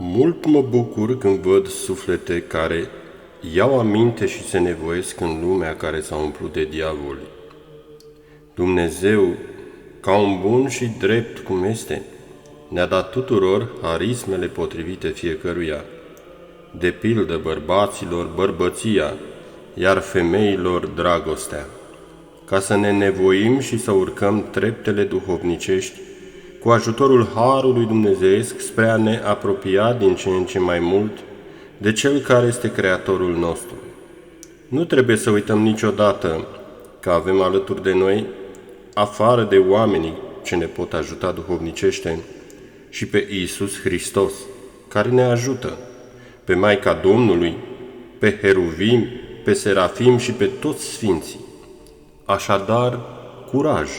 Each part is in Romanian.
Mult mă bucur când văd suflete care iau aminte și se nevoiesc în lumea care s-a umplut de diavoli. Dumnezeu, ca un bun și drept cum este, ne-a dat tuturor harismele potrivite fiecăruia. De pildă bărbaților bărbăția, iar femeilor dragostea, ca să ne nevoim și să urcăm treptele duhovnicești cu ajutorul harului dumnezeiesc spre a ne apropia din ce în ce mai mult de Cel care este Creatorul nostru. Nu trebuie să uităm niciodată că avem alături de noi, afară de oamenii ce ne pot ajuta duhovnicește, și pe Iisus Hristos, care ne ajută, pe Maica Domnului, pe heruvim, pe serafim și pe toți sfinții. Așadar, curaj!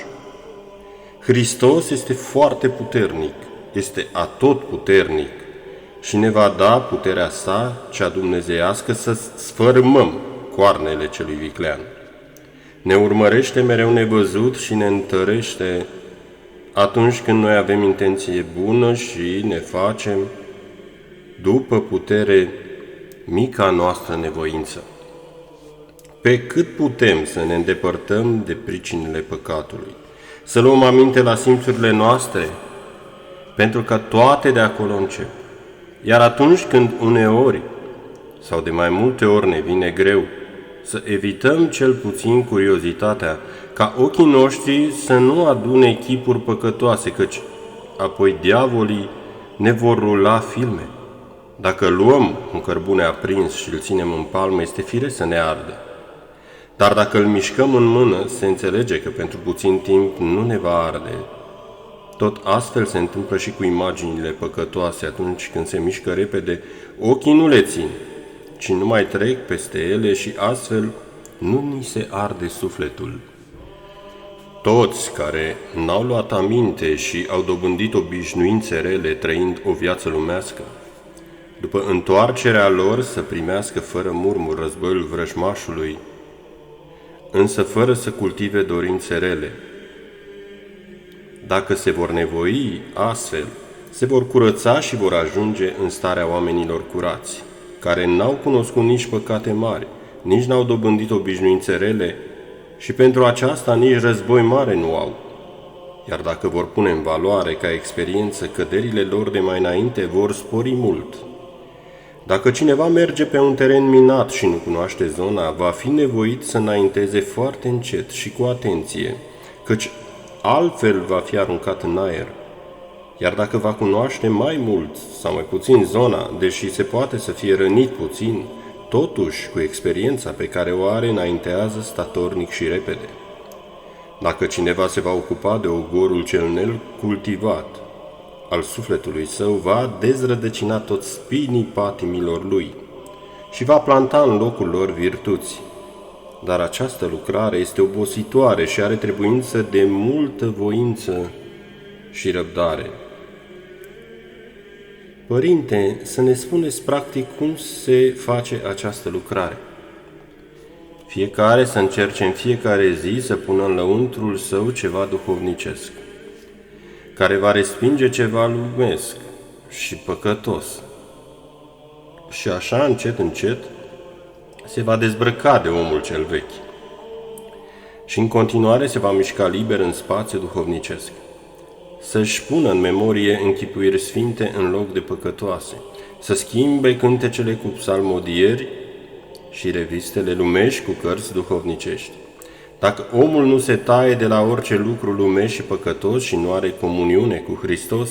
Hristos este foarte puternic, este atotputernic și ne va da puterea sa, cea dumnezeiască, să sfărâmăm coarnele celui viclean. Ne urmărește mereu nevăzut și ne întărește atunci când noi avem intenție bună și ne facem, după putere, mica noastră nevoință. Pe cât putem să ne îndepărtăm de pricinile păcatului, să luăm aminte la simțurile noastre, pentru că toate de acolo încep. Iar atunci când uneori sau de mai multe ori ne vine greu, să evităm cel puțin curiozitatea, ca ochii noștri să nu adune chipuri păcătoase, căci apoi diavolii ne vor rula filme. Dacă luăm un cărbune aprins și îl ținem în palmă, este firesc să ne ardă. Dar dacă îl mișcăm în mână, se înțelege că pentru puțin timp nu ne va arde. Tot astfel se întâmplă și cu imaginile păcătoase. Atunci când se mișcă repede, ochii nu le țin, ci nu mai trec peste ele și astfel nu ni se arde sufletul. Toți care n-au luat aminte și au dobândit obișnuințe rele trăind o viață lumească, după întoarcerea lor să primească fără murmur războiul vrăjmașului, însă fără să cultive dorințe rele. Dacă se vor nevoi astfel, se vor curăța și vor ajunge în starea oamenilor curați, care n-au cunoscut nici păcate mari, nici n-au dobândit obișnuințe rele și pentru aceasta nici război mare nu au. Iar dacă vor pune în valoare ca experiență căderile lor de mai înainte, vor spori mult. Dacă cineva merge pe un teren minat și nu cunoaște zona, va fi nevoit să înainteze foarte încet și cu atenție, căci altfel va fi aruncat în aer. Iar dacă va cunoaște mai mult sau mai puțin zona, deși se poate să fie rănit puțin, totuși cu experiența pe care o are înaintează statornic și repede. Dacă cineva se va ocupa de ogorul cel necultivat al sufletului său, va dezrădăcina toți spinii patimilor lui și va planta în locul lor virtuți. Dar această lucrare este obositoare și are trebuință de multă voință și răbdare. Părinte, să ne spuneți practic cum se face această lucrare. Fiecare să încerce în fiecare zi să pună în lăuntrul său ceva duhovnicesc, care va respinge ceva lumesc și păcătos. Și așa, încet, încet, se va dezbrăca de omul cel vechi și în continuare se va mișca liber în spațiu duhovnicesc, să-și pună în memorie închipuiri sfinte în loc de păcătoase, să schimbe cântecele cu psalmodieri și revistele lumești cu cărți duhovnicești. Dacă omul nu se taie de la orice lucru lumești și păcătos și nu are comuniune cu Hristos,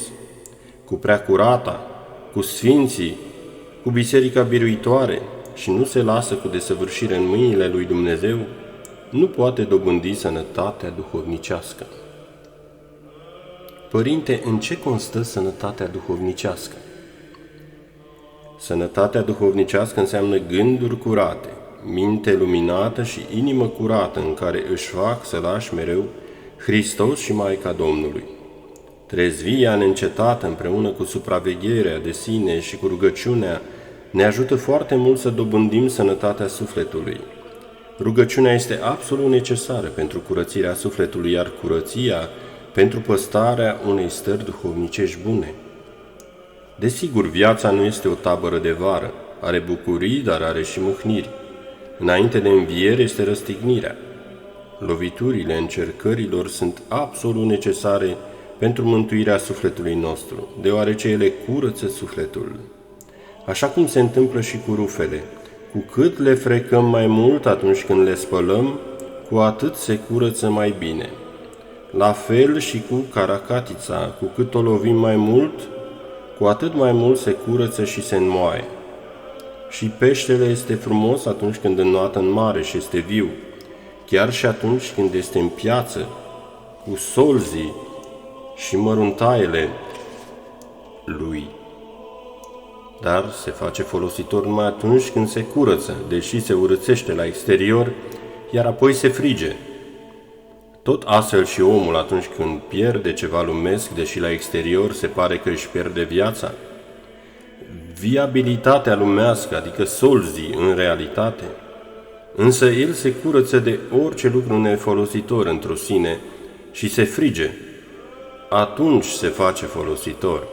cu Preacurata, cu Sfinții, cu Biserica Biruitoare și nu se lasă cu desăvârșire în mâinile lui Dumnezeu, nu poate dobândi sănătatea duhovnicească. Părinte, în ce constă sănătatea duhovnicească? Sănătatea duhovnicească înseamnă gânduri curate, minte luminată și inimă curată în care își fac să lași mereu Hristos și Maica Domnului. Trezvia neîncetată împreună cu supravegherea de sine și cu rugăciunea ne ajută foarte mult să dobândim sănătatea sufletului. Rugăciunea este absolut necesară pentru curățirea sufletului, iar curăția pentru păstrarea unei stări duhovnicești bune. Desigur, viața nu este o tabără de vară, are bucurii, dar are și muhniri. Înainte de înviere este răstignirea. Loviturile încercărilor sunt absolut necesare pentru mântuirea sufletului nostru, deoarece ele curăță sufletul. Așa cum se întâmplă și cu rufele, cu cât le frecăm mai mult atunci când le spălăm, cu atât se curăță mai bine. La fel și cu caracatița, cu cât o lovim mai mult, cu atât mai mult se curăță și se înmoaie. Și peștele este frumos atunci când înnoată în mare și este viu, chiar și atunci când este în piață, cu solzii și măruntaiele lui. Dar se face folositor numai atunci când se curăță, deși se urățește la exterior, iar apoi se frige. Tot astfel și omul atunci când pierde ceva lumesc, deși la exterior se pare că își pierde viața. Viabilitatea lumească, adică solzii în realitate, însă el se curăță de orice lucru nefolositor într-o sine și se frige. Atunci se face folositor.